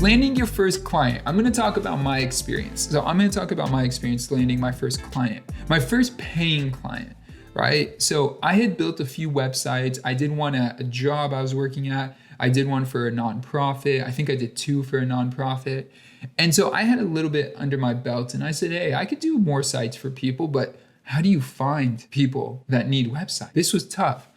Landing your first client. I'm gonna talk about my experience. So I'm gonna talk about my experience landing my first client, my first paying client, right? So I had built a few websites. I did one at a job I was working at. I did one for a nonprofit. I think I did 2 for a nonprofit. And so I had a little bit under my belt and I said, hey, I could do more sites for people, but how do you find people that need websites? This was tough.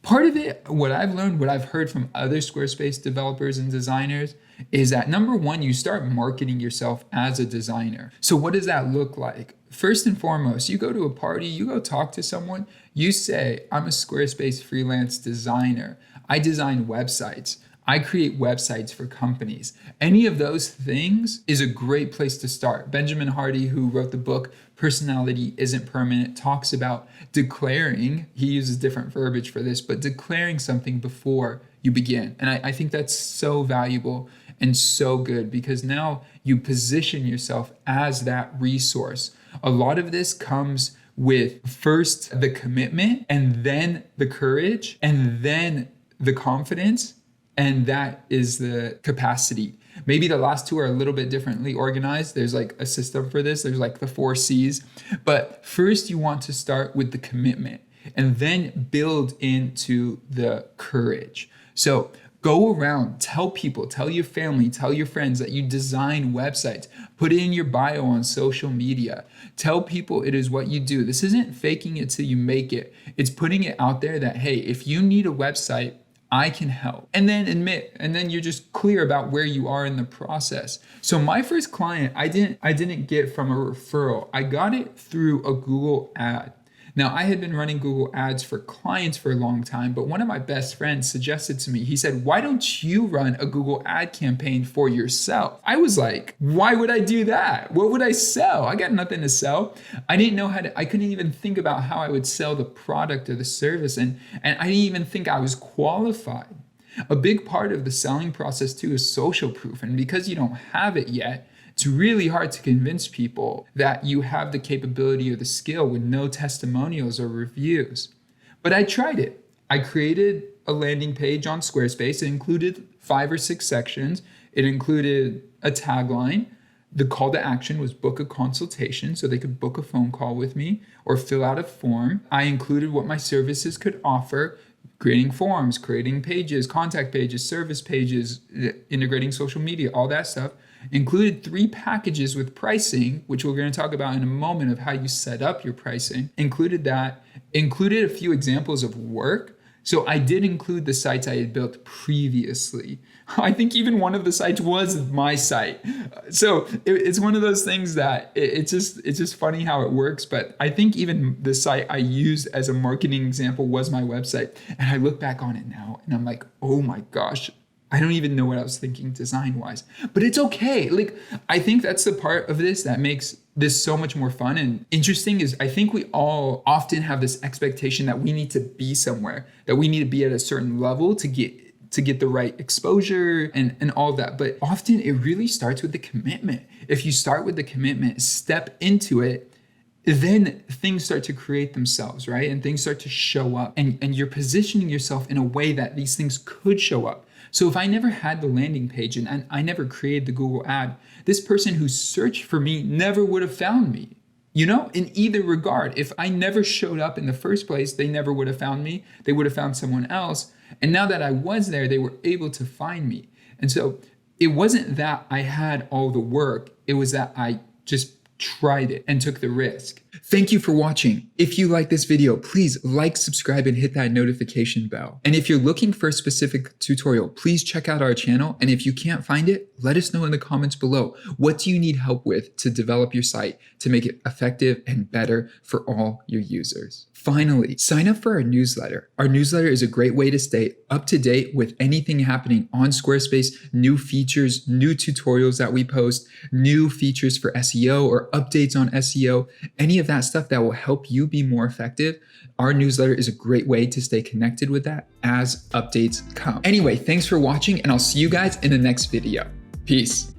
Part of it, what I've learned, what I've heard from other Squarespace developers and designers is that number one, you start marketing yourself as a designer. So what does that look like? First and foremost, you go to a party, you go talk to someone, you say, I'm a Squarespace freelance designer. I design websites. I create websites for companies. Any of those things is a great place to start. Benjamin Hardy, who wrote the book, Personality Isn't Permanent, talks about declaring, he uses different verbiage for this, but declaring something before you begin. And I think that's so valuable and so good because now you position yourself as that resource. A lot of this comes with first the commitment and then the courage and then the confidence. And that is the capacity. Maybe the last two are a little bit differently organized. There's like a system for this. There's like the 4 C's. But first you want to start with the commitment and then build into the courage. So go around, tell people, tell your family, tell your friends that you design websites. Put it in your bio on social media. Tell people it is what you do. This isn't faking it till you make it. It's putting it out there that, hey, if you need a website, I can help. And then admit, and then you're just clear about where you are in the process. So my first client, I didn't get from a referral. I got it through a Google ad. Now I had been running Google ads for clients for a long time, but one of my best friends suggested to me, he said, why don't you run a Google ad campaign for yourself? I was like, why would I do that? What would I sell? I got nothing to sell. I didn't know I couldn't even think about how I would sell the product or the service. And I didn't even think I was qualified. A big part of the selling process too is social proof. And because you don't have it yet, it's really hard to convince people that you have the capability or the skill with no testimonials or reviews. But I tried it. I created a landing page on Squarespace. It included 5 or 6 sections. It included a tagline. The call to action was book a consultation, so they could book a phone call with me or fill out a form. I included what my services could offer, creating forms, creating pages, contact pages, service pages, integrating social media, all that stuff. Included 3 packages with pricing, which we're going to talk about in a moment of how you set up your pricing. Included a few examples of work. So I did include the sites I had built previously. I think even one of the sites was my site. So it's one of those things that it's just funny how it works. But I think even the site I used as a marketing example was my website. And I look back on it now and I'm like, oh my gosh, I don't even know what I was thinking design-wise, but it's okay. Like, I think that's the part of this that makes this so much more fun and interesting is I think we all often have this expectation that we need to be somewhere, that we need to be at a certain level to get the right exposure and all of that. But often it really starts with the commitment. If you start with the commitment, step into it, then things start to create themselves, right? And things start to show up and you're positioning yourself in a way that these things could show up. So if I never had the landing page and I never created the Google ad, this person who searched for me never would have found me. You know, in either regard, if I never showed up in the first place, they never would have found me. They would have found someone else. And now that I was there, they were able to find me. And so it wasn't that I had all the work. It was that I just tried it and took the risk. Thank you for watching. If you like this video, please like, subscribe, and hit that notification bell. And if you're looking for a specific tutorial, please check out our channel. And if you can't find it, let us know in the comments below. What do you need help with to develop your site to make it effective and better for all your users? Finally, sign up for our newsletter. Our newsletter is a great way to stay up to date with anything happening on Squarespace, new features, new tutorials that we post, new features for SEO or updates on SEO, any of that stuff that will help you be more effective. Our newsletter is a great way to stay connected with that as updates come. Anyway, thanks for watching and I'll see you guys in the next video. Peace.